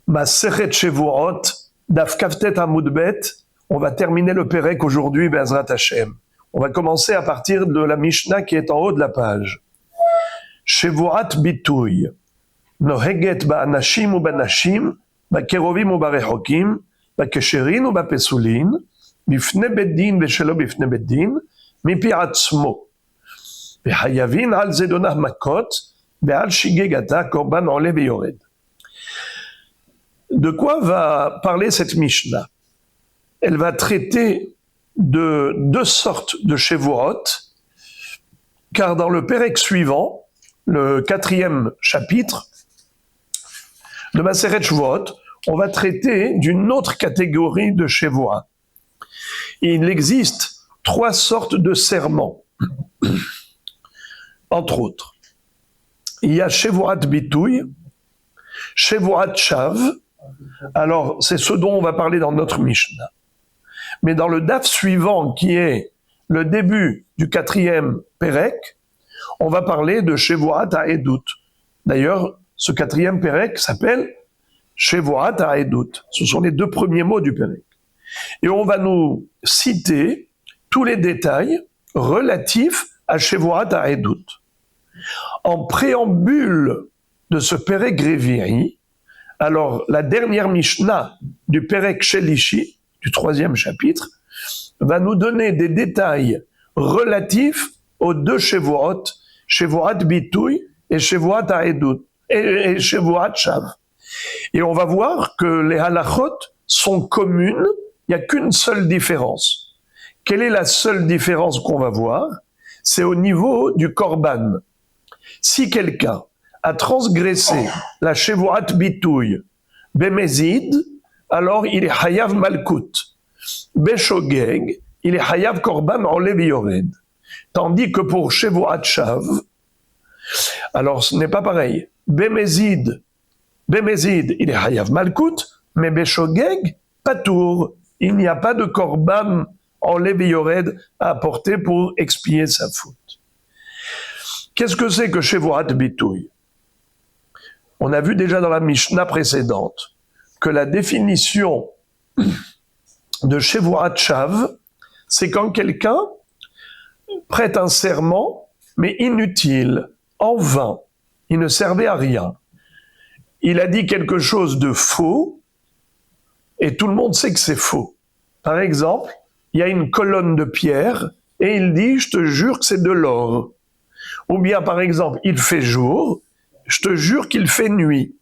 Masechet Shevuot, Daf Kaftet Amud Bet. On va terminer le Pérek aujourd'hui, Be'ezrat Hashem. On va commencer à partir de la Mishnah qui est en haut de la page. Shevuat Bituy. Noheget ba'anashim ou ba'nashim, ba'kerovim ou ba'rechokim, ba'kesherin ou ba'pesulin, bifne beddin ve'shelo bifne beddin, mipi atzmo. Ve'hayavin al zedonah makot, ve'al shigegata korban ole ve'yored. De quoi va parler cette Mishnah? Elle va traiter de deux sortes de Shevuot, car dans le Pérek suivant, le 4e chapitre de Masechet Shevuot, on va traiter d'une autre catégorie de Shevuot. Il existe 3 sortes de serments, entre autres. Il y a Shevuat Bituy, Shevuat Shav. Alors, c'est ce dont on va parler dans notre Mishnah. Mais dans le daf suivant, qui est le début du 4e Pérek, on va parler de Shevuat HaEdut. D'ailleurs, ce 4e Pérek s'appelle Shevuat HaEdut. Ce sont les 2 premiers mots du Pérek. Et on va nous citer tous les détails relatifs à Shevuat HaEdut. En préambule de ce Pérek Réviri, alors la dernière Mishnah du Pérek Shelishi, du 3e chapitre, va nous donner des détails relatifs aux 2 Shevuot, Shevuat Bituy et Shevuat HaEdut, et Shevuat Shav. Et on va voir que les halachot sont communes, il n'y a qu'une seule différence. Quelle est la seule différence qu'on va voir? C'est au niveau du korban. Si quelqu'un a transgressé la Shevuat Bituy Bemezid, alors il est Hayav Malkut. Beshogeg, il est Hayav Korban Ole Ve'yored. Tandis que pour Shevuat Shav, alors ce n'est pas pareil. Bemezid, il est Hayav Malkut, mais Beshogeg, Patour. Il n'y a pas de Korban Ole Ve'yored à apporter pour expier sa faute. Qu'est-ce que c'est que Shevuat Bituy? On a vu déjà dans la Mishnah précédente que la définition de Shevuat Shav, c'est quand quelqu'un prête un serment, mais inutile, en vain. Il ne servait à rien. Il a dit quelque chose de faux, et tout le monde sait que c'est faux. Par exemple, il y a une colonne de pierre, et il dit « je te jure que c'est de l'or ». Ou bien, par exemple, il fait jour, je te jure qu'il fait nuit.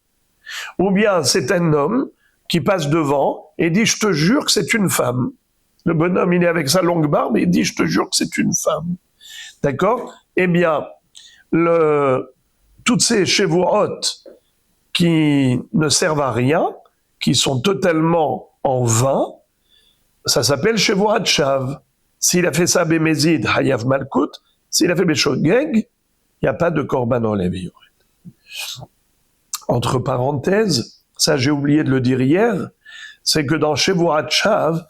Ou bien, c'est un homme qui passe devant et dit, je te jure que c'est une femme. Le bonhomme, il est avec sa longue barbe et il dit, je te jure que c'est une femme. D'accord? Eh bien, toutes ces Shevuot qui ne servent à rien, qui sont totalement en vain, ça s'appelle Shevuat Shav. S'il a fait ça Bemezid, Hayav Malkut, s'il a fait Beshogeg, il n'y a pas de Korban Ole Ve'yored. Entre parenthèses, ça j'ai oublié de le dire hier, c'est que dans Shevuat Shav,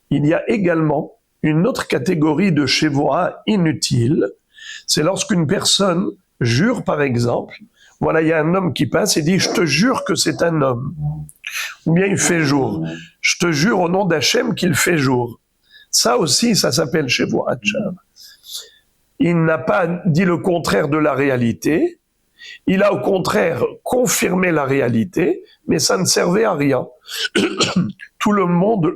il y a également une autre catégorie de Shevuot inutile. C'est lorsqu'une personne jure, par exemple, voilà, il y a un homme qui passe et dit « je te jure que c'est un homme ». Ou bien il fait jour. « Je te jure au nom d'Hachem qu'il fait jour ». Ça aussi, ça s'appelle Shevuat Shav. Il n'a pas dit le contraire de la réalité, il a au contraire confirmé la réalité, mais ça ne servait à rien. Tout le monde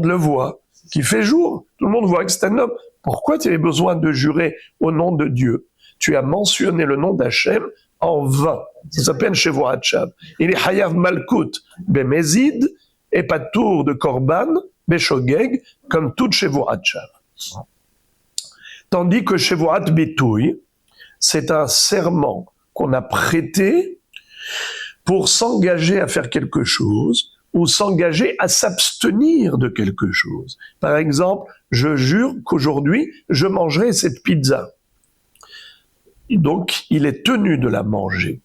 le voit, qui fait jour, tout le monde voit que c'est un homme. Pourquoi tu avais besoin de jurer au nom de Dieu? Tu as mentionné le nom d'Hachem en vain. Ça s'appelle Shevuat Shav. Il est Hayav Malkut Bemezid et Patour de Korban Beshogeg, comme toute Shevuat Shav. Tandis que Shevuat Bituy, c'est un serment qu'on a prêté pour s'engager à faire quelque chose ou s'engager à s'abstenir de quelque chose. Par exemple, je jure qu'aujourd'hui, je mangerai cette pizza. Donc, il est tenu de la manger.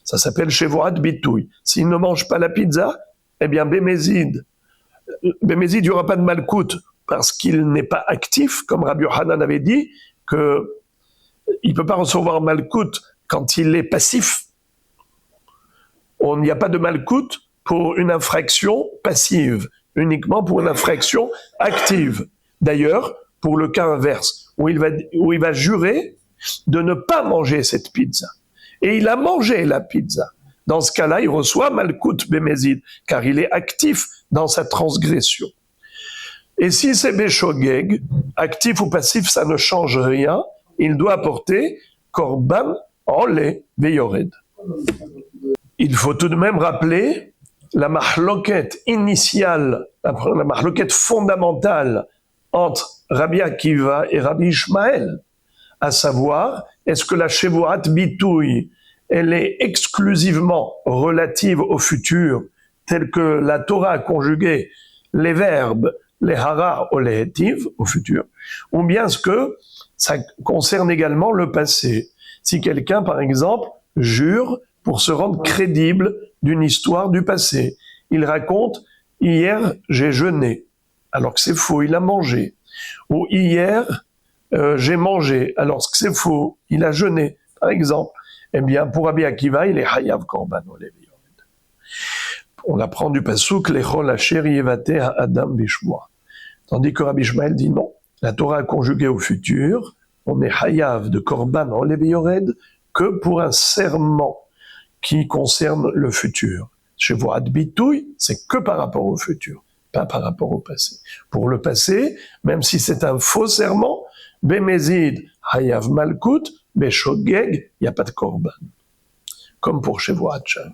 Ça s'appelle Shevuat Bituy. S'il ne mange pas la pizza, eh bien, Bemezid, il n'y aura pas de Malkout parce qu'il n'est pas actif, comme Rabbi Yochanan avait dit, qu'il ne peut pas recevoir Malkout quand il est passif. Il n'y a pas de Malkout pour une infraction passive, uniquement pour une infraction active. D'ailleurs, pour le cas inverse, où il va jurer de ne pas manger cette pizza. Et il a mangé la pizza. Dans ce cas-là, il reçoit Malkout Bémézid, car il est actif dans sa transgression. Et si c'est Béchogeg, actif ou passif, ça ne change rien, il doit apporter Korban Olé Veyored. Il faut tout de même rappeler la mahloket initiale, la mahloket fondamentale entre Rabbi Akiva et Rabbi Ishmael, à savoir, est-ce que la Shevuat Bitouy, elle est exclusivement relative au futur, tel que la Torah a conjugué les verbes, les hara ou les hétiv, au futur, ou bien est-ce que ça concerne également le passé. Si quelqu'un, par exemple, jure pour se rendre crédible d'une histoire du passé, il raconte « hier, j'ai jeûné », alors que c'est faux, il a mangé. Ou « hier, j'ai mangé », alors que c'est faux, il a jeûné, par exemple. Eh bien, pour Rabbi Akiva, il est Hayav Korban Olé Veyored. On apprend du pasuk Lechol Asher Yevate Adam Bishvoa. Tandis que Rabbi Ishmael dit non. La Torah a conjugué au futur, on est Hayav de Korban Olé Veyored que pour un serment qui concerne le futur. Shevuat Bitouy, c'est que par rapport au futur, pas par rapport au passé. Pour le passé, même si c'est un faux serment, Bémézid, Hayav Malkout, Béchogeg, il n'y a pas de Korban. Comme pour Shevuat Shav.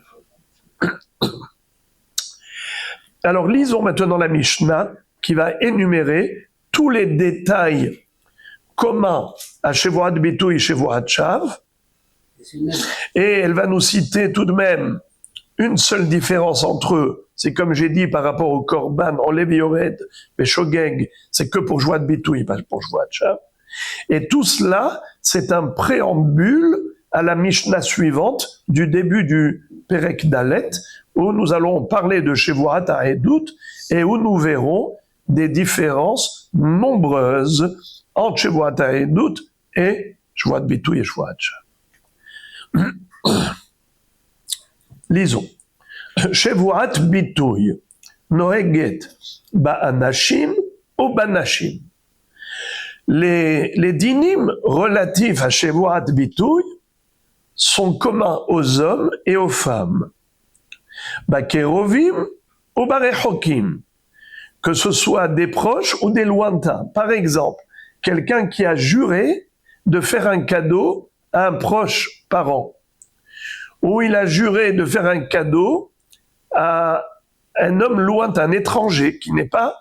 Alors lisons maintenant la Mishnah qui va énumérer tous les détails communs à Shevuat Bitouy et Shevuat Shav. Et elle va nous citer tout de même une seule différence entre eux. C'est comme j'ai dit par rapport au Korban, en Léviored, Béchogeg, c'est que pour Shevuat Bitouy, pas pour Shevuat Shav. Et tout cela, c'est un préambule à la Mishnah suivante du début du Perek Dalet, où nous allons parler de Shevuat HaEdut et où nous verrons des différences nombreuses entre Shevuat HaEdut et Shevuat Bitouy et Shevuat Shav. Lisons. Shevuat Bitouy, Noeget Ba'anashim ou Banashim. Les dinim relatifs à Shevuat Bitouy sont communs aux hommes et aux femmes. Bakerovim ou Barechokim, que ce soit des proches ou des lointains. Par exemple, quelqu'un qui a juré de faire un cadeau à un proche parent, ou il a juré de faire un cadeau à un homme lointain, un étranger, qui n'est pas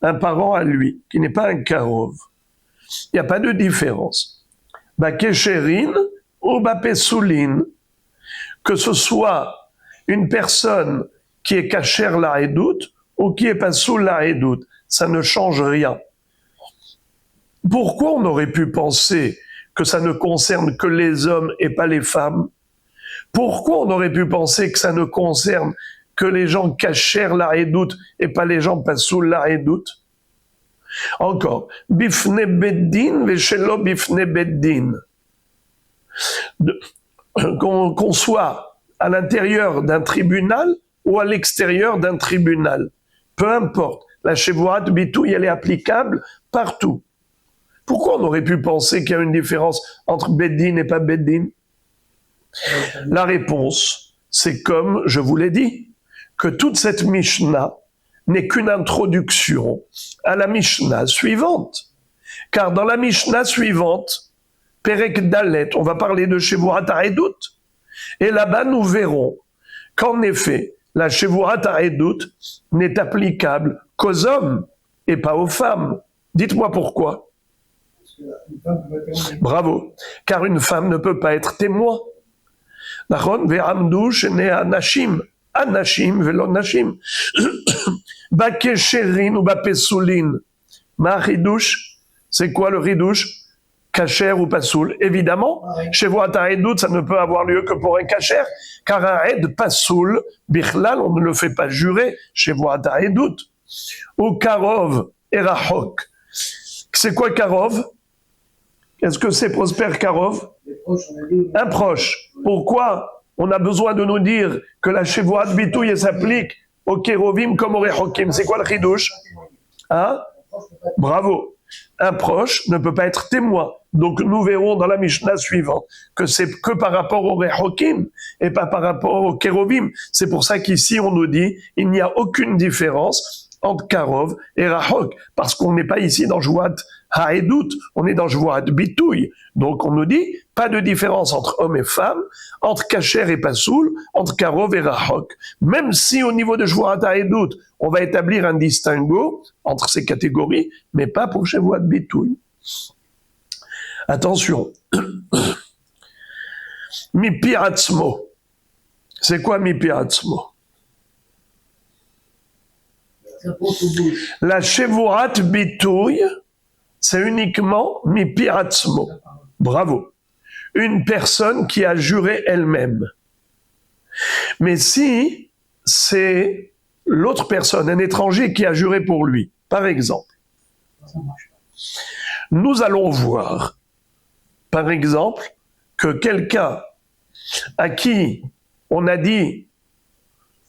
un parent à lui, qui n'est pas un karov. Il n'y a pas de différence. Bakesherin ou Bapesoulin, que ce soit une personne qui est kasher la edout ou qui est pasoul la edout, ça ne change rien. Pourquoi on aurait pu penser que ça ne concerne que les hommes et pas les femmes? Pourquoi on aurait pu penser que ça ne concerne que les gens kasher la edout et pas les gens pasoul la edout? Encore, bifne beddin veshelo bifne beddin. Qu'on soit à l'intérieur d'un tribunal ou à l'extérieur d'un tribunal. Peu importe. La Shevuat Bitouy, elle est applicable partout. Pourquoi on aurait pu penser qu'il y a une différence entre beddin et pas beddin? La réponse, c'est comme je vous l'ai dit, que toute cette Mishnah n'est qu'une introduction à la Mishnah suivante. Car dans la Mishnah suivante, Perek Dalet, on va parler de Shevuat HaEdut. Et là-bas, nous verrons qu'en effet, la Shevuat HaEdut n'est applicable qu'aux hommes et pas aux femmes. Dites-moi pourquoi. Bravo. Car une femme ne peut pas être témoin. Nachon ve'amdu shenei anashim. Anashim velo nashim. Bakesherin ou bapesoulin. Ma ridouche, c'est quoi le ridouche? Kasher ou pasoul? Évidemment, Shevuat HaEdut, ça ne peut avoir lieu que pour un kasher, car un ed pasoul, bichlal, on ne le fait pas jurer, Shevuat HaEdut. Ou karov et rachok. C'est quoi karov? Est-ce que c'est Prosper Karov? Un proche. Pourquoi on a besoin de nous dire que la Shevuat Bitouy s'applique aux Kérovim comme aux Rechokim. C'est quoi le Chidouche? Hein? Bravo. Un proche ne peut pas être témoin. Donc nous verrons dans la Mishnah suivante que c'est que par rapport aux Rechokim et pas par rapport aux Kérovim. C'est pour ça qu'ici on nous dit il n'y a aucune différence entre Karov et Rachok, parce qu'on n'est pas ici dans Jouat Haedut, on est dans Jouat Bitouy. Donc on nous dit pas de différence entre hommes et femmes, entre Kacher et Pasoul, entre Karov et Rachok. Même si au niveau de Jouat Haedut, on va établir un distinguo entre ces catégories, mais pas pour Jouat Bitouy. Attention. Mipiratzmo. C'est quoi Mipiratzmo? La Shevuat Bitouy, c'est uniquement Mipiratzmo. Bravo. Une personne qui a juré elle-même. Mais si c'est l'autre personne, un étranger qui a juré pour lui, par exemple, nous allons voir, par exemple, que quelqu'un à qui on a dit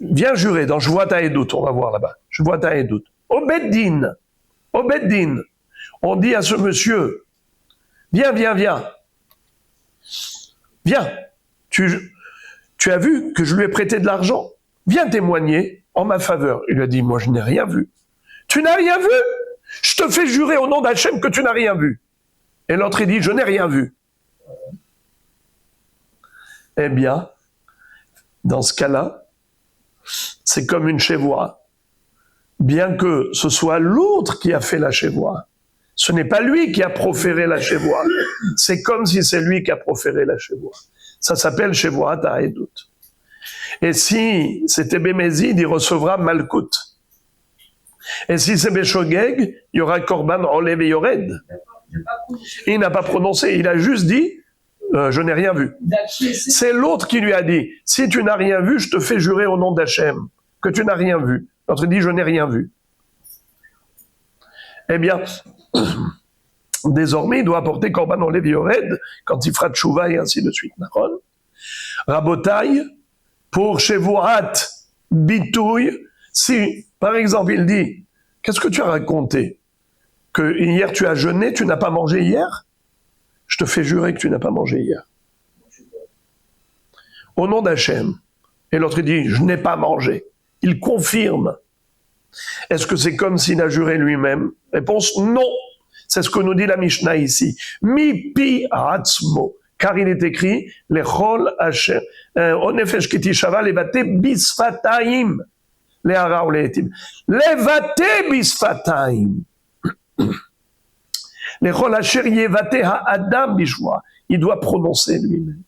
viens jurer dans Shvuat HaEdut, on va voir là-bas, Shvuat HaEdut, au Beddin, on dit à ce monsieur, viens, tu as vu que je lui ai prêté de l'argent, viens témoigner en ma faveur. Il lui a dit, moi je n'ai rien vu. Tu n'as rien vu? Je te fais jurer au nom d'Hachem que tu n'as rien vu. Et l'autre il dit, je n'ai rien vu. Eh bien, dans ce cas-là, c'est comme une chevoie. Bien que ce soit l'autre qui a fait la chevoie, ce n'est pas lui qui a proféré la chevoie. C'est comme si c'est lui qui a proféré la chevoie. Ça s'appelle chevoa ta'edut. Et si c'était Bémézid, il recevra Malkout. Et si c'est Béchogeg, il y aura Korban Olev et Yored. Il n'a pas prononcé, il a juste dit je n'ai rien vu. C'est l'autre qui lui a dit, si tu n'as rien vu, je te fais jurer au nom d'Hachem que tu n'as rien vu. L'autre dit, je n'ai rien vu. Eh bien, désormais, il doit apporter Korban Olev Yored quand il fera Tchouva et ainsi de suite. Rabotaï, pour Shevuat Bitouy, si, par exemple, il dit, qu'est-ce que tu as raconté? Que hier tu as jeûné, tu n'as pas mangé hier? Je te fais jurer que tu n'as pas mangé hier. Au nom d'Hachem. Et l'autre dit, je n'ai pas mangé. Il confirme. Est-ce que c'est comme s'il a juré lui-même? Réponse, non. C'est ce que nous dit la Mishnah ici. Mi pi atzmo. Car il est écrit, lechol Hachem, onefesh kiti shava levate bisfataim. Lehara ou lehetim. Levate bisfataim. Il doit prononcer lui-même.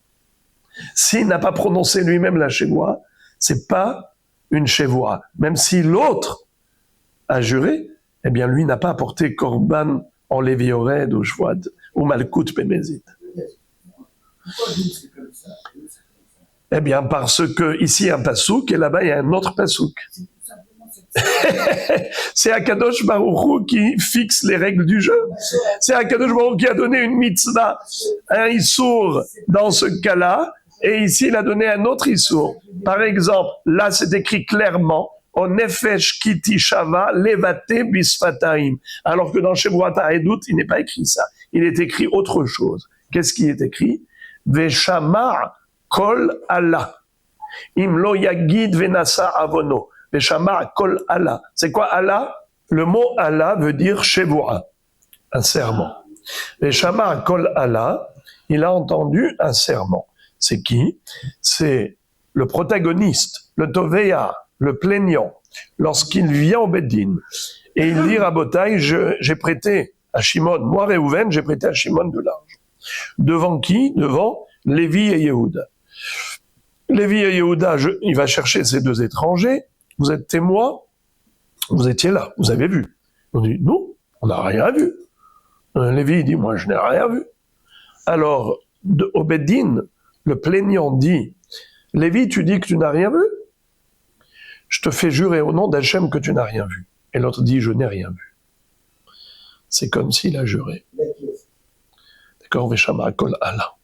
S'il n'a pas prononcé lui-même la chevoie, c'est pas une chevoie. Même si l'autre a juré, eh bien lui n'a pas apporté korban en léviored ou shvoad ou malkout bémézit. Eh bien parce que ici il y a un pasouk et là-bas il y a un autre pasouk. C'est Akadosh Baruch Hu qui fixe les règles du jeu. C'est Akadosh Baruch Hu qui a donné une mitzvah, un issour dans ce cas-là, et ici il a donné un autre issour. Par exemple, là c'est écrit clairement, O nefesh kiti shava levate bisfataim. Alors que dans Shevuat HaEdut, il n'est pas écrit ça. Il est écrit autre chose. Qu'est-ce qui est écrit? Veshama kol Allah. Im lo yagid venasa avono. Veshama kol Allah. C'est quoi Allah? Le mot Allah veut dire Shevoa, un serment. Veshama kol Allah, il a entendu un serment. C'est qui? C'est le protagoniste, le Toveya, le plaignant, lorsqu'il vient au Beddin. Et il dit, Rabotai, j'ai prêté à Shimon, moi Réhouven, j'ai prêté à Shimon de l'argent. Devant qui? Devant Lévi et Yehuda. Lévi et Yehuda, il va chercher ces deux étrangers. Vous êtes témoins, vous étiez là, vous avez vu. On dit, nous, on n'a rien vu. Lévi dit, moi je n'ai rien vu. Alors, au Beddin, le plaignant dit, Lévi, tu dis que tu n'as rien vu? Je te fais jurer au nom d'Hachem que tu n'as rien vu. Et l'autre dit, je n'ai rien vu. C'est comme s'il a juré. D'accord, Veshama Kol Allah.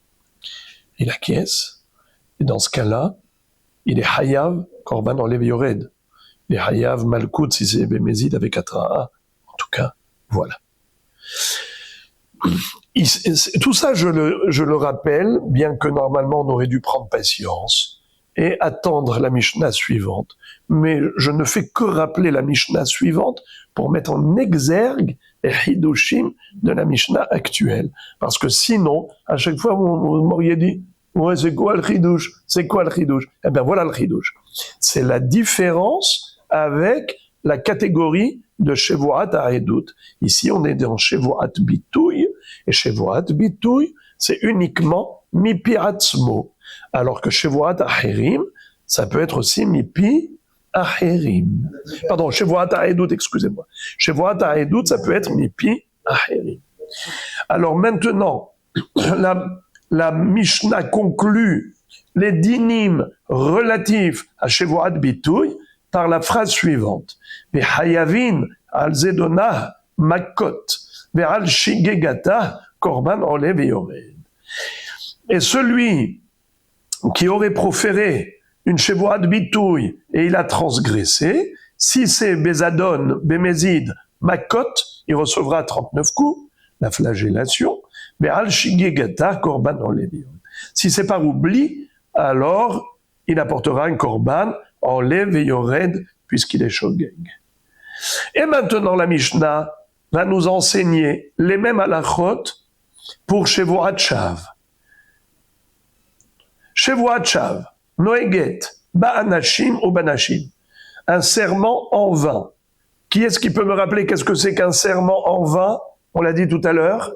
Il acquiesce. Et dans ce cas-là, il est Hayav, Korban Olev Yored. Il est Hayav, Malkout, si c'est Bémézid avec Atra'a. En tout cas, voilà. Tout ça, je le rappelle, bien que normalement on aurait dû prendre patience et attendre la Mishnah suivante. Mais je ne fais que rappeler la Mishnah suivante pour mettre en exergue les Hidushim de la Mishnah actuelle. Parce que sinon, à chaque fois, vous m'auriez dit « Ouais, c'est quoi le Hidush ? C'est quoi le Hidush ?» Eh bien, voilà le Hidush. C'est la différence avec la catégorie de Shevuat Ha'edut. Ici, on est dans Shevuat Bitouy, et Shevuat Bitouy, c'est uniquement Mipi Atzmo. Alors que Shevuat Acherim, ça peut être aussi Mipi Acherim. Pardon, Shevuat Ha'edut, excusez-moi. Shevuat Ha'edut, ça peut être Mipi Acherim. Alors maintenant, la Mishnah conclut les dinim relatifs à Shevuat Bitouy par la phrase suivante. V'hayavin al zedona makot ve'al shigegata korban olev yored. Et celui qui aurait proféré une shevuat bitouille et il a transgressé, si c'est bezadon, bémézid, makot, il recevra 39 coups, la flagellation, ve'al shigegata korban olev yored. Si c'est par oubli, alors il apportera un korban olev yored, puisqu'il est shogeg. Et maintenant, la Mishnah va nous enseigner les mêmes halachot pour Shevuat Shav. Shevuat Shav, noeget, ba'anashim ou banashim. Un serment en vin. Qui est-ce qui peut me rappeler qu'est-ce que c'est qu'un serment en vin? On l'a dit tout à l'heure.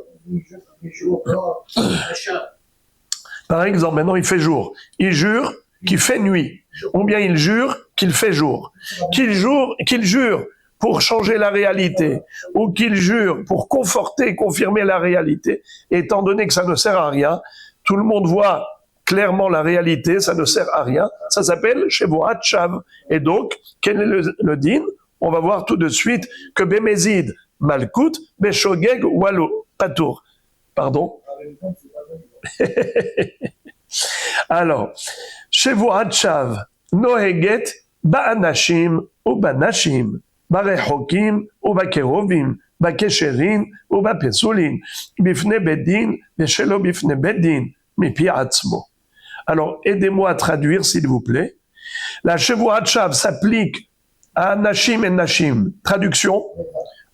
Par exemple, maintenant il fait jour. Il jure qu'il fait nuit. Ou bien il jure qu'il fait jour. Qu'il jure pour changer la réalité, ou qu'il jure pour conforter et confirmer la réalité, étant donné que ça ne sert à rien, tout le monde voit clairement la réalité, ça ne sert à rien, ça s'appelle Shevuat Shav. Et donc, quel est le din? On va voir tout de suite que Bémézid, Malkout, Beshogeg, Walo, Patour. Pardon? Alors, Shevuat Shav, Noheget, Ba'anashim, ou Banashim. Barechokim, ou Bakerovim, Bakesherin, ou Bapesulin, Bifne Bedin, Veshelo Bifne Bedin, Mipi Atzmo. Alors, aidez-moi à traduire, s'il vous plaît. La Shevuat Shav s'applique à Nashim et Nashim. Traduction,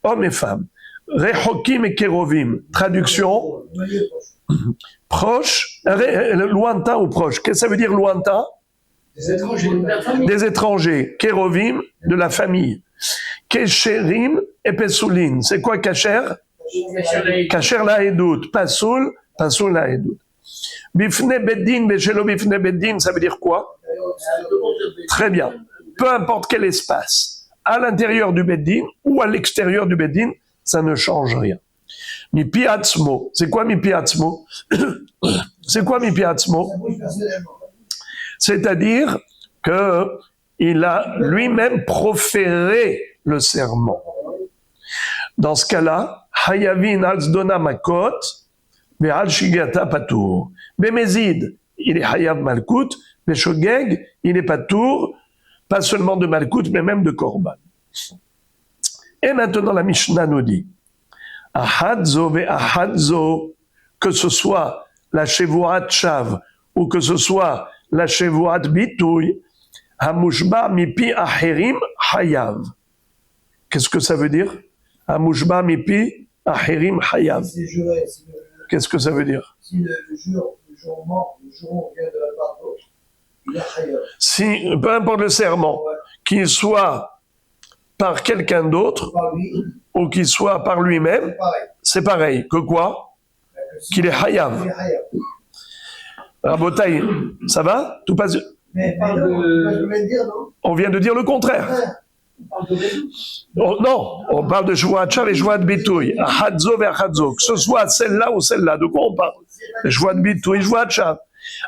hommes et femmes. Rechokim et Kerovim. Traduction, proche, lointain ou proche. Qu'est-ce que ça veut dire lointain? Des étrangers, de la famille. Des étrangers. Kerovim, de la famille. Kesherim et Pesoulin. C'est quoi Kasher? Kasher la Edut. Pasoul la Edut. Bifne Beddin, Beshelo Bifne Beddin, ça veut dire quoi? Très bien. Peu importe quel espace. À l'intérieur du Beddin ou à l'extérieur du Beddin, ça ne change rien. Mipi Atzmo. C'est quoi Mipi Atzmo? C'est quoi Mipi Atzmo? C'est-à-dire qu'il a lui-même proféré le serment. Dans ce cas-là, Hayavin al-Zdona Makot, Ve'al Shigata Patour. Bémézid, il est Hayav Malkout, Beshogeg, il est Patour, pas seulement de Malkout, mais même de Korban. Et maintenant, la Mishnah nous dit, Ahadzo ve'ahadzo, que ce soit la Shevuat Shav, ou que ce soit la Shevuat Bitouy, Hamushba mipi aherim hayav. Qu'est-ce que ça veut dire? Hamushba mipi aherim hayav. Qu'est-ce que ça veut dire? Si le jour vient de la part d'autre, il a hayav. Si, peu importe le serment, qu'il soit par quelqu'un d'autre, ou qu'il soit par lui-même, c'est pareil. Que quoi? Qu'il est hayav. Rabotaï, ça va? Tout passe. Mais pardon, je viens de dire, non? On vient de dire le contraire. Non, on parle de Shevuat Shav et Shevuat Bitouy. Ahadzo ve'ahadzo. Que ce soit celle-là ou celle-là. De quoi on parle? Shevuat Bitouy, Shevuat Shav.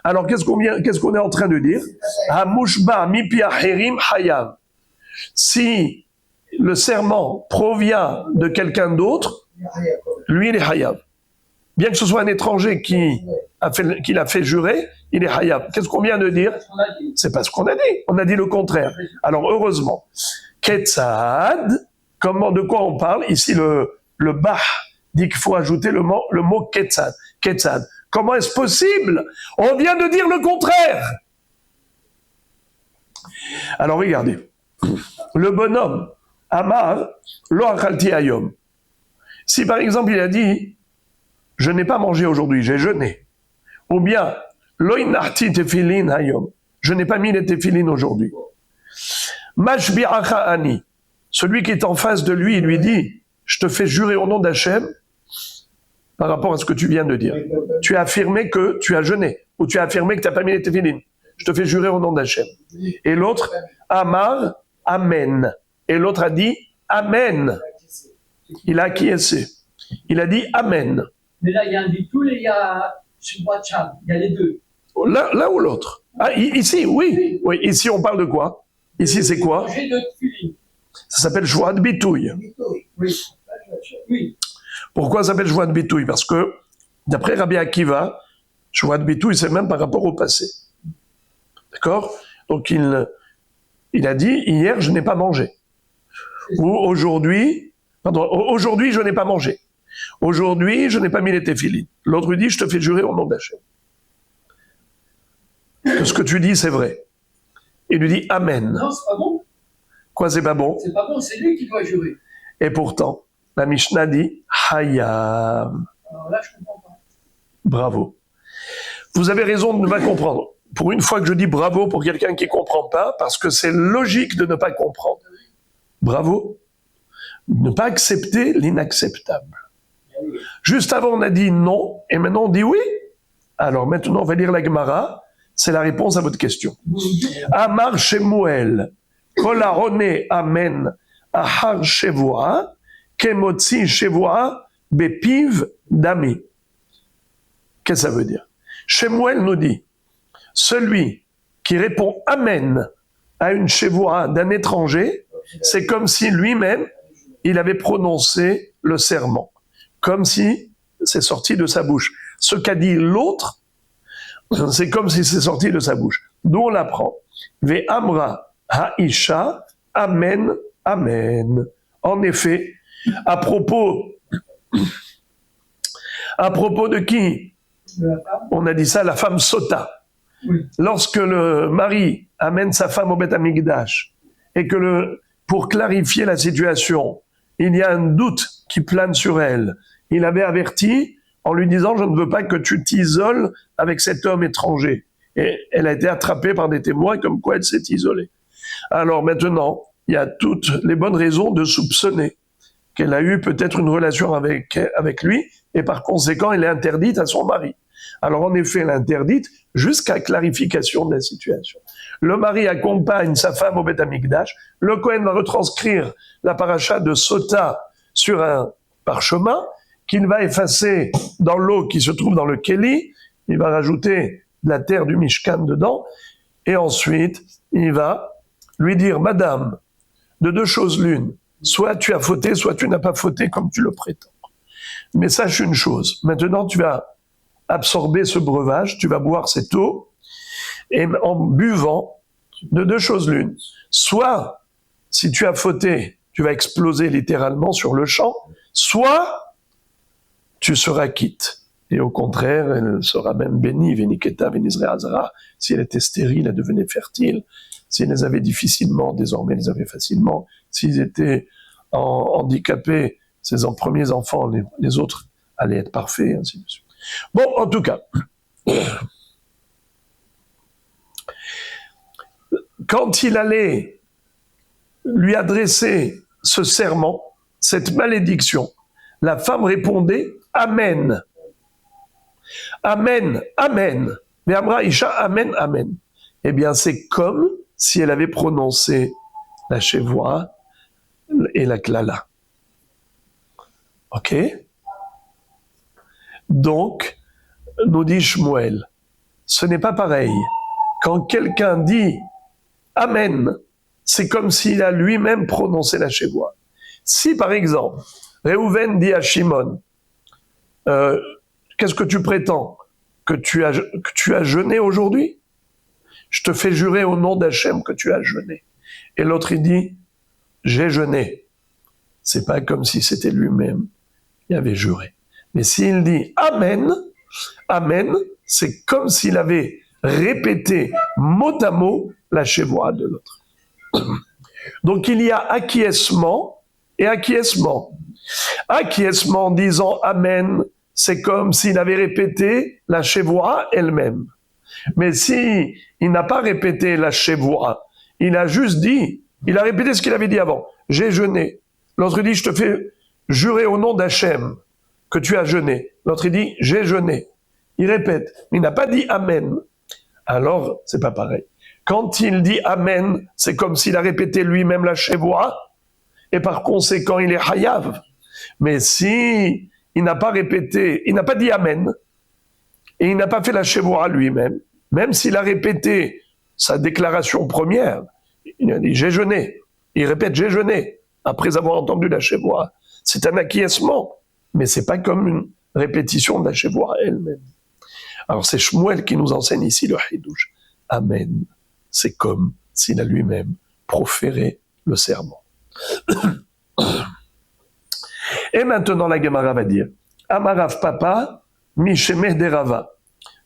Alors, qu'est-ce qu'on est en train de dire? Hamushba mipi aherim hayav. Si le serment provient de quelqu'un d'autre, lui, il est hayav. bien que ce soit un étranger qui l'a fait jurer, il est hayab. Qu'est-ce qu'on vient de dire? C'est pas ce qu'on a dit. On a dit le contraire. Alors heureusement. Ketzad, de quoi on parle? Ici le Bah dit qu'il faut ajouter le mot Ketzad. Ketzad. Comment est-ce possible? On vient de dire le contraire. Alors regardez. Le bonhomme, Amar, lo achalti hayom. Si par exemple il a dit, je n'ai pas mangé aujourd'hui, j'ai jeûné. Ou bien, lo inarti tefilin hayom. Je n'ai pas mis les tefilin aujourd'hui. Mashbi'acha ani. Celui qui est en face de lui, il lui dit, je te fais jurer au nom d'Hachem, par rapport à ce que tu viens de dire. Tu as affirmé que tu as jeûné, ou tu as affirmé que tu n'as pas mis les tefilin. Je te fais jurer au nom d'Hachem. Et l'autre, Amar, Amen. Et l'autre a dit, Amen. Il a acquiescé. Il a dit Amen. Mais là, il y a un bitoul et il y a Shuvacham. Il y a les deux. Là ou l'autre? Ah, ici, oui. Oui. Ici, on parle de quoi? Ici, c'est quoi? Manger de tefilin. Ça s'appelle Joie de Bitouille. Oui. Oui. Pourquoi ça s'appelle Joie de Bitouille? Parce que, d'après Rabbi Akiva, Joie de Bitouille, c'est même par rapport au passé. D'accord? Donc, il a dit, hier, je n'ai pas mangé. Ou aujourd'hui, je n'ai pas mangé. Aujourd'hui, je n'ai pas mis les téphilines. L'autre lui dit, je te fais jurer au nom d'Hachem. Que ce que tu dis, c'est vrai. Il lui dit, Amen. Non, c'est pas bon. Quoi, c'est pas bon? C'est pas bon, c'est lui qui doit jurer. Et pourtant, la Mishnah dit, Hayab. Alors là, je comprends pas. Bravo. Vous avez raison de ne pas comprendre. Pour une fois que je dis bravo pour quelqu'un qui ne comprend pas, parce que c'est logique de ne pas comprendre. Bravo. Ne pas accepter l'inacceptable. Juste avant, on a dit non, et maintenant on dit oui. Alors maintenant, on va lire la Gemara. C'est la réponse à votre question. Amar Shemuel, Kol Arone Amen, Ahar Shevoa, Kemotzi Shevoa, Bepiv Dami. Qu'est-ce que ça veut dire? Shemuel nous dit, celui qui répond Amen à une Shevoa d'un étranger, c'est comme si lui-même, il avait prononcé le serment. Comme si c'est sorti de sa bouche. Ce qu'a dit l'autre, c'est comme si c'est sorti de sa bouche. D'où on l'apprend. Ve amra haisha, amen, amen. En effet, à propos de qui? On a dit ça, la femme Sota. Oui. Lorsque le mari amène sa femme au Beth Amikdash, et que pour clarifier la situation, il y a un doute qui plane sur elle, il avait averti en lui disant « Je ne veux pas que tu t'isoles avec cet homme étranger ». Et elle a été attrapée par des témoins comme quoi elle s'est isolée. Alors maintenant, il y a toutes les bonnes raisons de soupçonner qu'elle a eu peut-être une relation avec lui, et par conséquent, elle est interdite à son mari. Alors en effet, elle est interdite jusqu'à clarification de la situation. Le mari accompagne sa femme au Beth Amikdash, le Kohen va retranscrire la paracha de Sota sur un parchemin, qu'il va effacer dans l'eau qui se trouve dans le Kéli, il va rajouter de la terre du Mishkan dedans, et ensuite, il va lui dire, Madame, de deux choses l'une, soit tu as fauté, soit tu n'as pas fauté comme tu le prétends. Mais sache une chose, maintenant tu vas absorber ce breuvage, tu vas boire cette eau, et en buvant, de deux choses l'une, soit, si tu as fauté, tu vas exploser littéralement sur le champ, soit tu seras quitte. Et au contraire, elle sera même bénie, Véniketa, Vénizré Hazara, si elle était stérile, elle devenait fertile, si elle les avait difficilement, désormais elle les avait facilement, s'ils étaient handicapés, ses premiers enfants, les autres allaient être parfaits, ainsi de suite. Bon, en tout cas, quand il allait lui adresser ce serment, cette malédiction, la femme répondait « Amen ». Amen, Amen. Mais Amra Isha, Amen, Amen. Eh bien, c'est comme si elle avait prononcé la Shevoa et la Klala. Ok? Donc, nous dit Shmuel, ce n'est pas pareil. Quand quelqu'un dit Amen, c'est comme s'il a lui-même prononcé la Shevoa. Si, par exemple, Réhouven dit à Shimon, qu'est-ce que tu prétends? Que tu as jeûné aujourd'hui? Je te fais jurer au nom d'Hachem que tu as jeûné. Et l'autre, il dit, j'ai jeûné. C'est pas comme si c'était lui-même qui avait juré. Mais s'il dit Amen, Amen, c'est comme s'il avait répété mot à mot la chevoie de l'autre. Donc il y a acquiescement et acquiescement. Acquiescement en disant Amen, c'est comme s'il avait répété la chevoie elle-même. Mais si il n'a pas répété la chevoie, il a juste dit, il a répété ce qu'il avait dit avant. J'ai jeûné. L'autre dit, je te fais jurer au nom d'Hachem que tu as jeûné. L'autre dit, j'ai jeûné. Il répète. Il n'a pas dit Amen. Alors, c'est pas pareil. Quand il dit Amen, c'est comme s'il a répété lui-même la chevoie, et par conséquent, il est hayav. Mais si il n'a pas répété, il n'a pas dit Amen, et il n'a pas fait la chevoie lui-même, même s'il a répété sa déclaration première, il a dit j'ai jeûné. Il répète j'ai jeûné après avoir entendu la chevoie. C'est un acquiescement, mais c'est pas comme une répétition de la chevoie elle-même. Alors c'est Shmuel qui nous enseigne ici le Hidouche. Amen. C'est comme s'il a lui-même proféré le serment. Et maintenant la Gemara va dire Amarav Papa Mishemeh Derava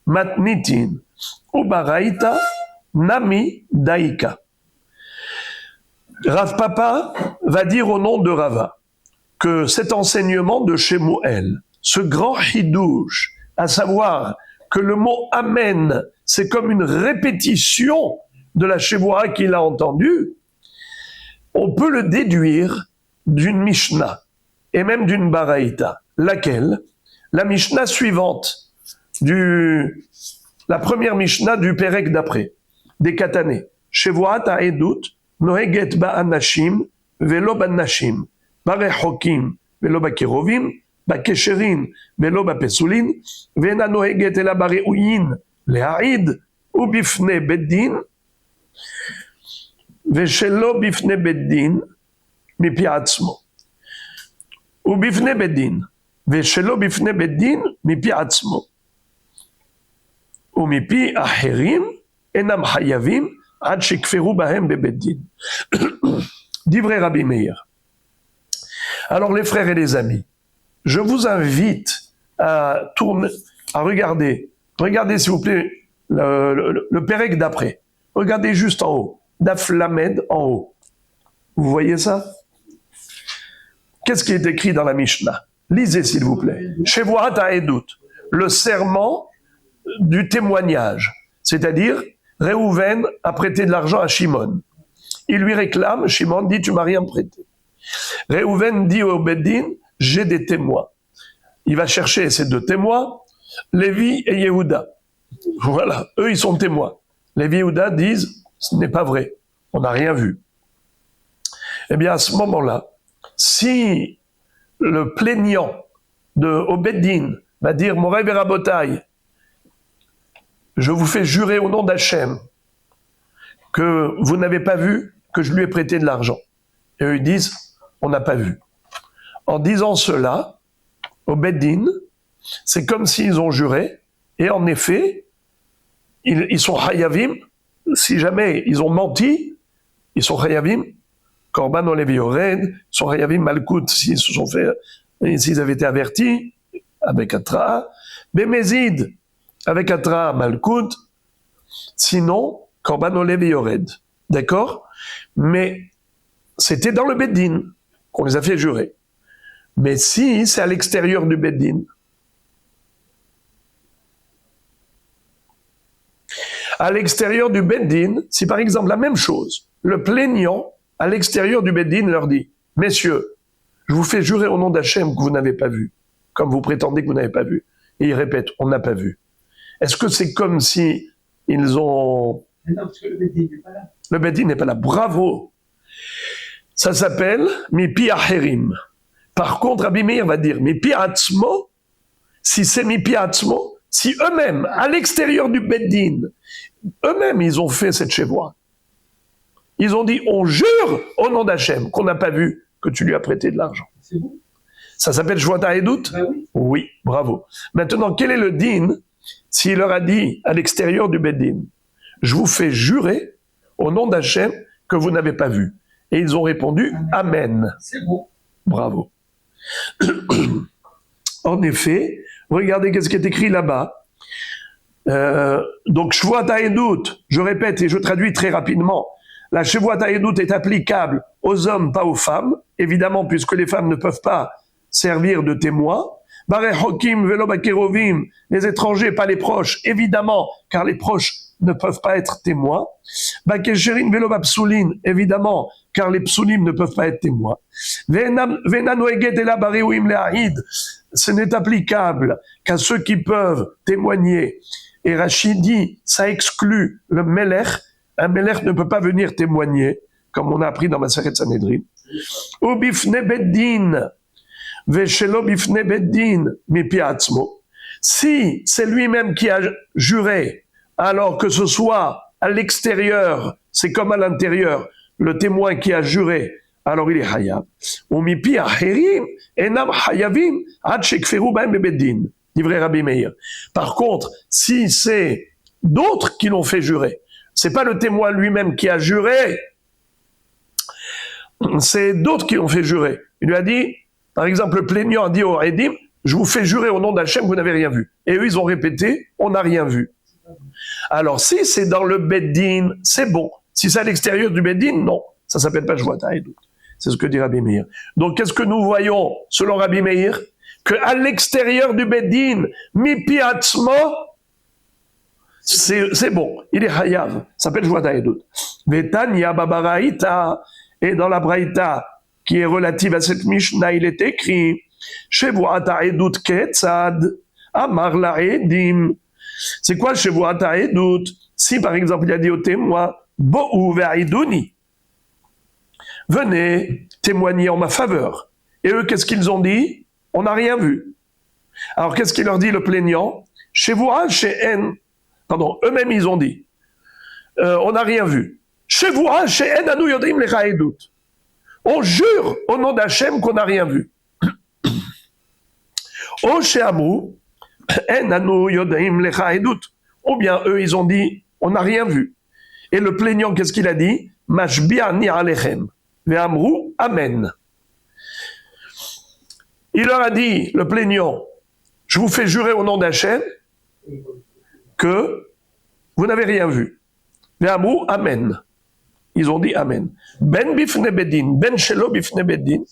Matnitin Ubaraita Nami Daika. Rav Papa va dire au nom de Rava que cet enseignement de Shemuel, ce grand hidouche, à savoir que le mot Amen, c'est comme une répétition de la Shevoah qu'il a entendue, on peut le déduire d'une Mishnah et même d'une Baraïta. Laquelle? La Mishnah suivante, la première Mishnah du Pérec d'après, des Katané. Shevoat ha'edut noheget ba'anashim velo ba'nashim, barechokim velo bakirovim, bakesherin velo bapesulin, ve'ena noheget ela bareuyin le'aid, ubifne beddin, ve'shelo bifne beddin, mipi atzmo. ובפני בית-דין, ושלא בפני בית-דין, מפי עצמו. ומפי אחרים אינם חייבים עד שכפרו בהם בבית-דין. דברי רבי מאיר. Alors les frères et les amis, je vous invite à tourner, à regarder s'il vous plaît le Pérec d'après. Regardez juste en haut, Daf Lamed en haut. Vous voyez ça? Qu'est-ce qui est écrit dans la Mishnah? Lisez, s'il vous plaît. Shevoat ha'edut, le serment du témoignage. C'est-à-dire, Réhouven a prêté de l'argent à Shimon. Il lui réclame, Shimon dit, tu m'as rien prêté. Réhouven dit au Beddin, j'ai des témoins. Il va chercher ces deux témoins, Lévi et Yehuda. Voilà, eux, ils sont témoins. Lévi et Yehuda disent, ce n'est pas vrai, on n'a rien vu. Eh bien, à ce moment-là, si le plaignant au Beddin va dire Moray Verabotai, je vous fais jurer au nom d'Hachem que vous n'avez pas vu que je lui ai prêté de l'argent. Et eux ils disent on n'a pas vu. En disant cela, au Beddin, c'est comme s'ils ont juré, et en effet, ils sont hayavim, si jamais ils ont menti, ils sont hayavim. Korban Olevi Yored, son Hayavim Malkout, s'ils se sont fait, s'ils avaient été avertis, avec Atra, Bemezid, avec Atra Malkout, sinon, Korban Olevi Yored. D'accord? Mais c'était dans le Beddin qu'on les a fait jurer. Mais si c'est à l'extérieur du Beddin, à l'extérieur du Beddin, si par exemple la même chose, le plaignant, à l'extérieur du Beddin, leur dit « Messieurs, je vous fais jurer au nom d'Hachem que vous n'avez pas vu, comme vous prétendez que vous n'avez pas vu. » Et ils répètent « On n'a pas vu. » Est-ce que c'est comme si ils ont... Non, parce que le Beddin n'est pas là. Le Beddin n'est pas là. Bravo. Ça s'appelle « Mipi Acherim ». Par contre, Rabbi Meir va dire « Mipi Atzmo », si c'est Mipi Atzmo, si eux-mêmes, à l'extérieur du Beddin, eux-mêmes, ils ont fait cette chevoie. Ils ont dit, on jure au nom d'Hachem qu'on n'a pas vu que tu lui as prêté de l'argent. C'est bon. Ça s'appelle Shvuat Edut? Ben oui. Oui, bravo. Maintenant, quel est le din s'il leur a dit à l'extérieur du Beddin, je vous fais jurer au nom d'Hachem que vous n'avez pas vu. Et ils ont répondu Amen. C'est beau. Bravo. En effet, regardez qu'est-ce qui est écrit là-bas. Donc, Shvuat Edut, je répète et je traduis très rapidement. La Shvuat Edut est applicable aux hommes, pas aux femmes, évidemment, puisque les femmes ne peuvent pas servir de témoins. Barechokim velo bakerovim, les étrangers, pas les proches, évidemment, car les proches ne peuvent pas être témoins. Bakesherin velo bapsoulin, évidemment, car les psoulim ne peuvent pas être témoins. Venanoeget ela bareuim leahid, ce n'est applicable qu'à ceux qui peuvent témoigner. Et Rachid dit, ça exclut le melech. Un melech ne peut pas venir témoigner, comme on a appris dans Maseret Sanhedrin. Ou bifne beddin, veshelo bifne beddin, mipi atzmo. Si c'est lui-même qui a juré, alors que ce soit à l'extérieur, c'est comme à l'intérieur, le témoin qui a juré, alors il est hayab. Ou mipi acherim, enam hayavim, ad shekferu bahem bebeddin. Divrei Rabbi Meir. Par contre, si c'est d'autres qui l'ont fait jurer, c'est pas le témoin lui-même qui a juré, c'est d'autres qui l'ont fait jurer. Il lui a dit, par exemple, le plaignant a dit au Edim, je vous fais jurer au nom d'Hachem, vous n'avez rien vu. Et eux, ils ont répété, on n'a rien vu. Alors, si c'est dans le Beddin, c'est bon. Si c'est à l'extérieur du Beddin, non. Ça s'appelle pas Shvuat Edut. C'est ce que dit Rabbi Meir. Donc, qu'est-ce que nous voyons, selon Rabbi Meir? Que à l'extérieur du Beddin, mipi atzmo, c'est bon, il est hayav, ça s'appelle Shvuat Edut. Vetanya babaraïta, et dans la braïta qui est relative à cette Mishnah, il est écrit Shvuat Edut ketzad, amar la edim. C'est quoi Shvuat Edut? Si par exemple il a dit au témoin Bo'u ve'iduni, venez témoigner en ma faveur. Et eux, qu'est-ce qu'ils ont dit? On n'a rien vu. Alors, qu'est-ce qu'il leur dit, le plaignant? Chez vous, chez N. Pardon, eux-mêmes, ils ont dit. On n'a rien vu. Chez vous, chez N, anu yodim lecha edut. On jure au nom d'Hachem qu'on n'a rien vu. O chez Amrou, N, anu yodim lecha edut. Ou bien, eux, ils ont dit, on n'a rien vu. Et le plaignant, qu'est-ce qu'il a dit? Mashbia ni alechem. Ve Amrou, Amen. Il leur a dit, le plaignant, je vous fais jurer au nom d'Hachem que vous n'avez rien vu. Ve'amru, Amen. Ils ont dit Amen. Ben bifne bedin, ben shelo bifne bedin,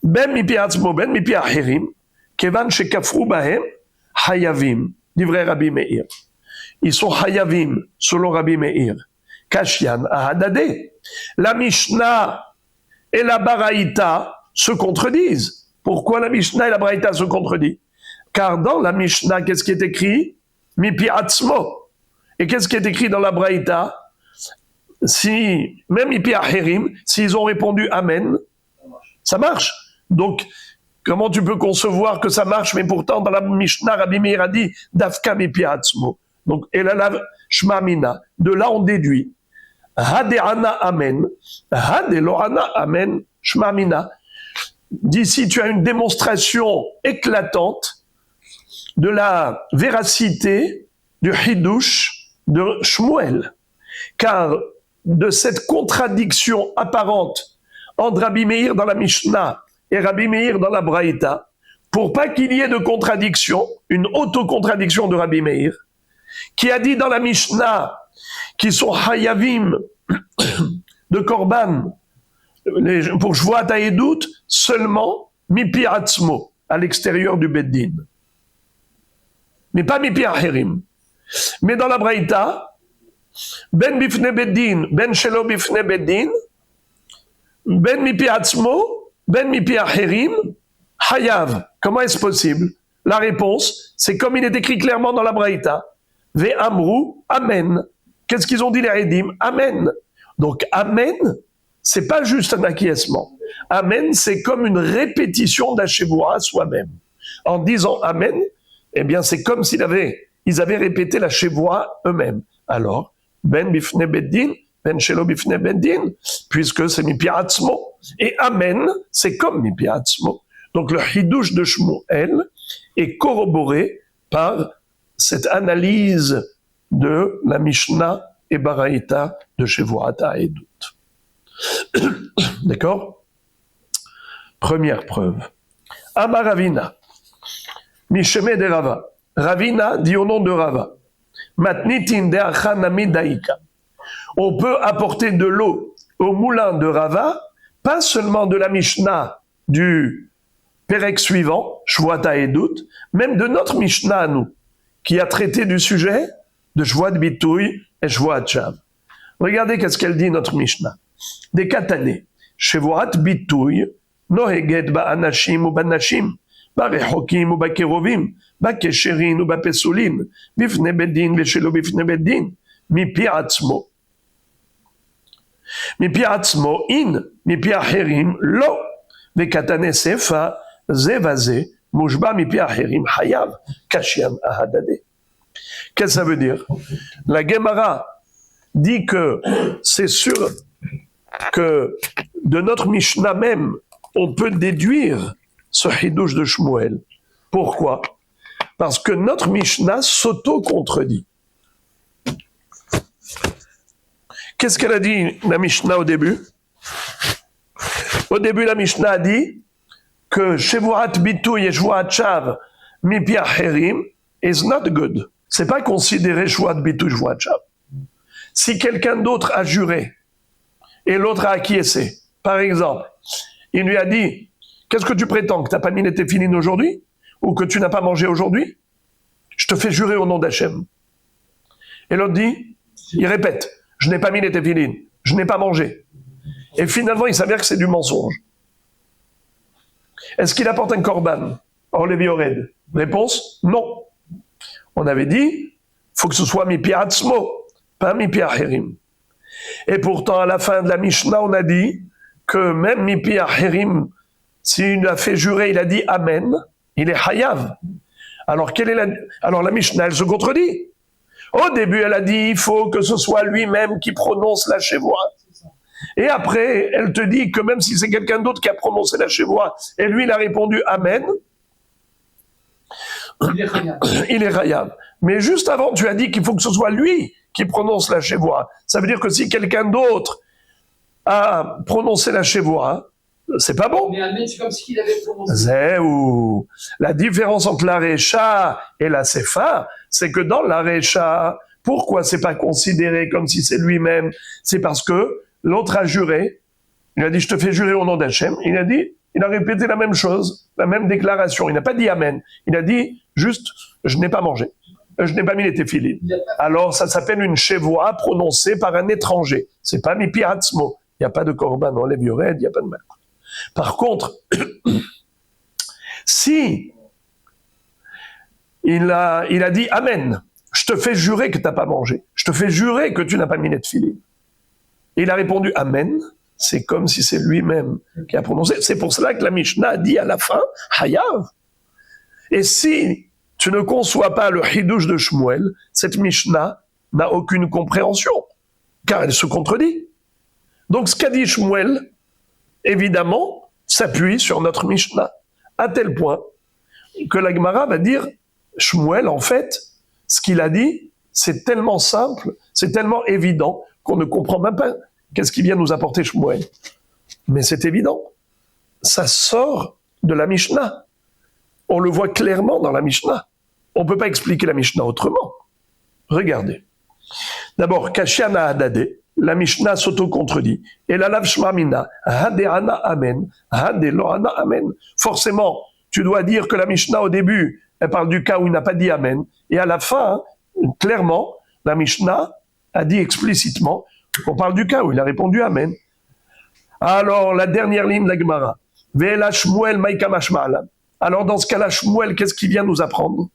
ben mipi atzmo, ben mipi acherim, kevan shekafru bahem, hayavim. Divrei Rabbi Meir. Ils sont hayavim, selon Rabbi Meir. Kashian ahadade. La Mishnah et la Baraïta se contredisent. Pourquoi la Mishnah et la Braïta se contredisent? Car dans la Mishnah, qu'est-ce qui est écrit? Mipi atzmo. Et qu'est-ce qui est écrit dans la Braïta? Si, même Mipi acherim, s'ils ont répondu Amen, ça marche. Donc, comment tu peux concevoir que ça marche, mais pourtant dans la Mishnah, Rabbi Meir a dit Dafka Mipi atzmo. Donc, elalav shma mina. De là, on déduit Hade'ana Amen, Hade'lo'ana Amen, shma mina. D'ici, tu as une démonstration éclatante de la véracité du Hidush de Shmuel. Car de cette contradiction apparente entre Rabbi Meir dans la Mishnah et Rabbi Meir dans la Braïta, pour pas qu'il y ait de contradiction, une autocontradiction de Rabbi Meir, qui a dit dans la Mishnah qu'ils sont hayavim de Korban, pour Shvuat Edut, seulement mipi atzmo, à l'extérieur du Beddin. Mais pas mipi acherim. Mais dans la Braïta, ben bifne Beddin, ben shelo bifne Beddin, ben mipi atzmo, ben mipi acherim, hayav. Comment est-ce possible? La réponse, c'est comme il est écrit clairement dans la Braïta. Ve amru, amen. Qu'est-ce qu'ils ont dit les Edim? Amen. Donc amen, c'est pas juste un acquiescement. Amen, c'est comme une répétition d'Hashévoua à soi-même. En disant Amen, eh bien, c'est comme ils avaient répété la Shevoua eux-mêmes. Alors, ben bifne beddin, ben shelo bifne beddin, puisque c'est mipi atzmo. Et Amen, c'est comme mipi atzmo. Donc le Hidouche de Shmuel est corroboré par cette analyse de la Mishnah et Baraïta de Shevuata et Dout. D'accord? Première preuve. Amar Ravina, Misheme de Rava. Ravina dit au nom de Rava. Matnitin de Achanami Daïka. On peut apporter de l'eau au moulin de Rava, pas seulement de la Mishnah du Pérec suivant, Shvuata et Dout, même de notre Mishnah à nous, qui a traité du sujet de Shvuat Bitouy et Shvuat Shav. Regardez qu'est-ce qu'elle dit notre Mishnah. Des katané, Shvuat Bitouy, Noheget ba'anashim ou ba'nashim, ba'rechokim ou ba'kerovim, ba'kesherin ou ba'pesulin, bifne bedin veshelo bifne bedin, mipi atzmo. Mipi atzmo in, mipi acherim lo, vekatane sefa, zevazé, mouchba mipi acherim hayav, kashiam ahadade. Qu'est-ce que ça veut dire? La Gemara dit que c'est sûr que de notre Mishnah même, on peut déduire ce Hidouche de Shmuel. Pourquoi? Parce que notre Mishnah s'auto-contredit. Qu'est-ce qu'elle a dit, la Mishnah, au début? Au début, la Mishnah a dit que Shevuat Bitouy et Shvuat Shav mipi acherim is not good. C'est pas considéré Shvuat Bitouy, Shvuat Shav. Si quelqu'un d'autre a juré et l'autre a acquiescé, par exemple, il lui a dit, qu'est-ce que tu prétends, que tu n'as pas mis les téphilines aujourd'hui? Ou que tu n'as pas mangé aujourd'hui? Je te fais jurer au nom d'Hachem. Et l'autre dit, il répète, je n'ai pas mis les téphilines, je n'ai pas mangé. Et finalement, il s'avère que c'est du mensonge. Est-ce qu'il apporte un korban? Or, les biored. Réponse, non. On avait dit, faut que ce soit mipi atzmo, pas mipi acherim. Et pourtant, à la fin de la Mishnah, on a dit que même mipi acherim, s'il a fait jurer, il a dit amen, il est hayav. Alors, alors la Mishnah, elle se contredit. Au début, elle a dit, il faut que ce soit lui-même qui prononce la shevoa. Et après, elle te dit que même si c'est quelqu'un d'autre qui a prononcé la shevoa, et lui, il a répondu amen, il est hayav. Mais juste avant, tu as dit qu'il faut que ce soit lui qui prononce la shevoa. Ça veut dire que si quelqu'un d'autre a prononcé la shevoa, c'est pas bon. Mais amen, c'est comme s'il avait prononcé. Zéou. La différence entre la Récha et la Sefa, c'est que dans la Récha, pourquoi c'est pas considéré comme si c'est lui-même? C'est parce que l'autre a juré. Il a dit, je te fais jurer au nom d'Hachem. Il a répété la même chose, la même déclaration. Il n'a pas dit amen. Il a dit juste, je n'ai pas mangé. Je n'ai pas mis les téphilines. Alors, ça s'appelle une shevoa prononcée par un étranger. C'est pas mipi atzmo. Il n'y a pas de korban dans les biored, il n'y a pas de mal. Par contre, si il a dit amen, je te fais jurer que tu n'as pas mangé. Je te fais jurer que tu n'as pas mis les téphilines. Et il a répondu amen. C'est comme si c'est lui-même qui a prononcé. C'est pour cela que la Mishnah a dit à la fin, hayav. Et si tu ne conçois pas le Hidouche de Shmuel, cette Mishnah n'a aucune compréhension, car elle se contredit. Donc ce qu'a dit Shmuel, évidemment, s'appuie sur notre Mishnah, à tel point que la Gemara va dire, Shmuel, en fait, ce qu'il a dit, c'est tellement simple, c'est tellement évident, qu'on ne comprend même pas qu'est-ce qu'il vient nous apporter Shmuel. Mais c'est évident, ça sort de la Mishnah. On le voit clairement dans la Mishnah. On ne peut pas expliquer la Mishnah autrement. Regardez. D'abord, Kashiana Hadade, la Mishnah s'auto-contredit. Et la Lav Shmamina, Hadeana Amen, Hadeloana Amen. Forcément, tu dois dire que la Mishnah, au début, elle parle du cas où il n'a pas dit Amen. Et à la fin, clairement, la Mishnah a dit explicitement qu'on parle du cas où il a répondu Amen. Alors, la dernière ligne de la Gemara. Ve'ela Shmuel Maïka Mashma'alam. Alors, dans ce cas-là, Shmuel, qu'est-ce qu'il vient nous apprendre?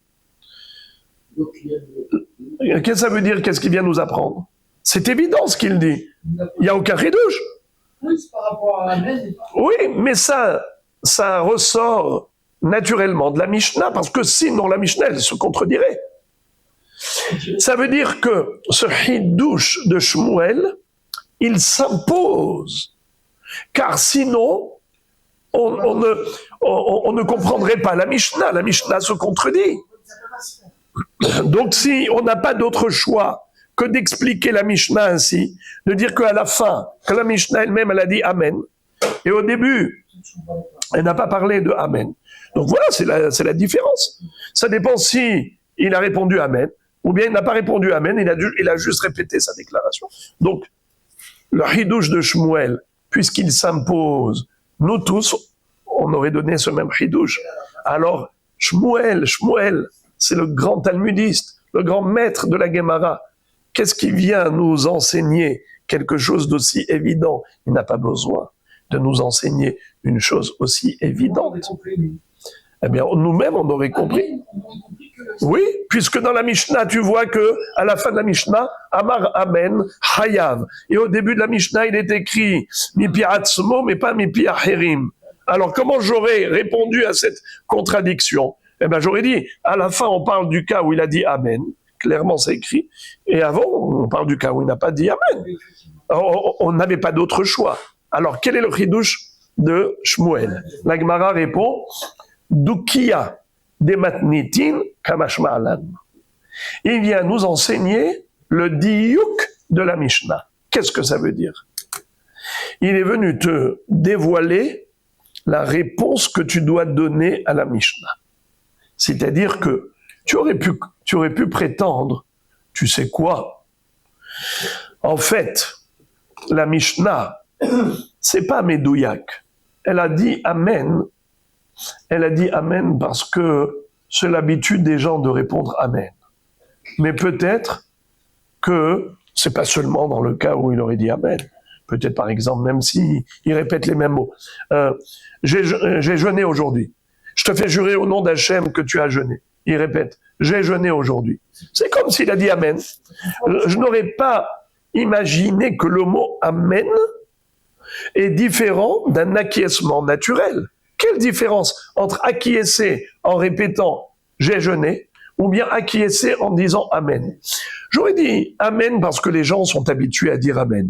Qu'est-ce que ça veut dire, qu'est-ce qu'il vient nous apprendre? C'est évident ce qu'il dit. Il n'y a aucun ridouche. Oui, c'est par rapport à Amen. Oui, mais ça ressort naturellement de la Mishnah, parce que sinon la Mishnah, elle se contredirait. Ça veut dire que ce hidouche de Shmuel, il s'impose. Car sinon, on ne comprendrait pas la Mishnah. La Mishnah se contredit. Donc si on n'a pas d'autre choix que d'expliquer la Mishnah ainsi, de dire qu'à la fin, que la Mishnah elle-même, elle a dit Amen, et au début, elle n'a pas parlé de Amen. Donc voilà, c'est la différence. Ça dépend si il a répondu Amen, ou bien il n'a pas répondu Amen, il a juste répété sa déclaration. Donc, le Hidouche de Shmuel, puisqu'il s'impose, nous tous, on aurait donné ce même Hidouche. Alors, Shmuel, c'est le grand talmudiste, le grand maître de la Gemara. Qu'est-ce qui vient nous enseigner quelque chose d'aussi évident? Il n'a pas besoin de nous enseigner une chose aussi évidente. Eh bien, nous-mêmes, on aurait compris. Oui, puisque dans la Mishnah, tu vois que à la fin de la Mishnah, Amar Amen, Hayav. Et au début de la Mishnah, il est écrit Mipi Atzmo, mais pas Mipi Acherim. Alors, comment j'aurais répondu à cette contradiction? Eh bien, j'aurais dit, à la fin, on parle du cas où il a dit Amen. Clairement, c'est écrit. Et avant, on parle du cas où il n'a pas dit Amen. On n'avait pas d'autre choix. Alors, quel est le chidouche de Shmuel? La Gemara répond, Dukia de matnitin kamashma'alan. Il vient nous enseigner le diouk de la Mishnah. Qu'est-ce que ça veut dire? Il est venu te dévoiler la réponse que tu dois donner à la Mishnah. C'est-à-dire que tu aurais pu prétendre, tu sais quoi? En fait, la Mishnah, c'est pas Medouyak. Elle a dit Amen. Elle a dit Amen parce que c'est l'habitude des gens de répondre Amen. Mais peut-être que c'est pas seulement dans le cas où il aurait dit Amen. Peut-être par exemple, même s'il répète les mêmes mots. J'ai jeûné aujourd'hui. Je te fais jurer au nom d'Hachem que tu as jeûné. Il répète, j'ai jeûné aujourd'hui. C'est comme s'il a dit Amen. Je n'aurais pas imaginé que le mot Amen est différent d'un acquiescement naturel. Quelle différence entre acquiescer en répétant « j'ai jeûné » ou bien acquiescer en disant « Amen ». J'aurais dit « Amen » parce que les gens sont habitués à dire « Amen ».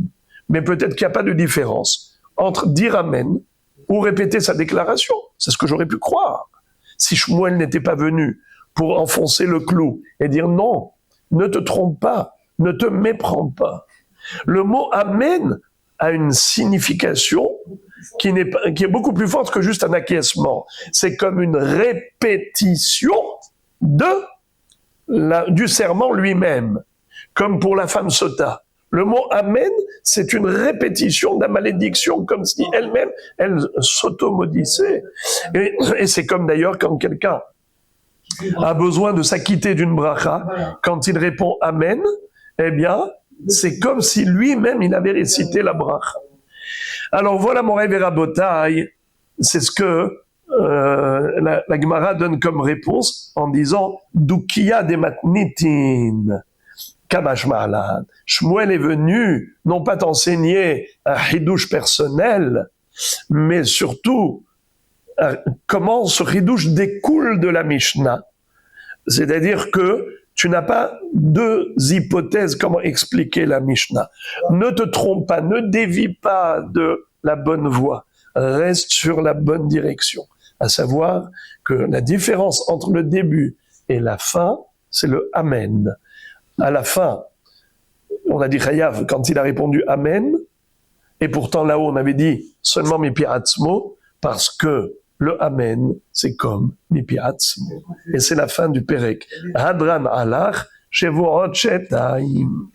Mais peut-être qu'il n'y a pas de différence entre dire « Amen » ou répéter sa déclaration. C'est ce que j'aurais pu croire. Si Shmuel n'était pas venu pour enfoncer le clou et dire « Non, ne te trompe pas, ne te méprends pas ». Le mot « Amen » a une signification qui est beaucoup plus forte que juste un acquiescement. C'est comme une répétition du serment lui-même, comme pour la femme sota. Le mot Amen, c'est une répétition de la malédiction, comme si elle-même, elle s'auto-maudissait. Et c'est comme d'ailleurs quand quelqu'un a besoin de s'acquitter d'une bracha, quand il répond Amen, eh bien, c'est comme si lui-même, il avait récité la bracha. Alors voilà mon rêve et rabotaï, c'est ce que la Gemara donne comme réponse en disant Dukia de matnitin kamashma'alan. Shmuel est venu non pas t'enseigner un hidouche personnel, mais surtout comment ce hidouche découle de la Mishnah. C'est-à-dire que tu n'as pas deux hypothèses comment expliquer la Mishnah. Ne te trompe pas, ne dévie pas de la bonne voie. Reste sur la bonne direction. À savoir que la différence entre le début et la fin, c'est le Amen. À la fin, on a dit Chayav quand il a répondu Amen, et pourtant là-haut on avait dit seulement Mipi Atzmo, parce que le Amen, c'est comme Mipi Atzmo. Et c'est la fin du Perek. Hadran alach, shevuot shetayim.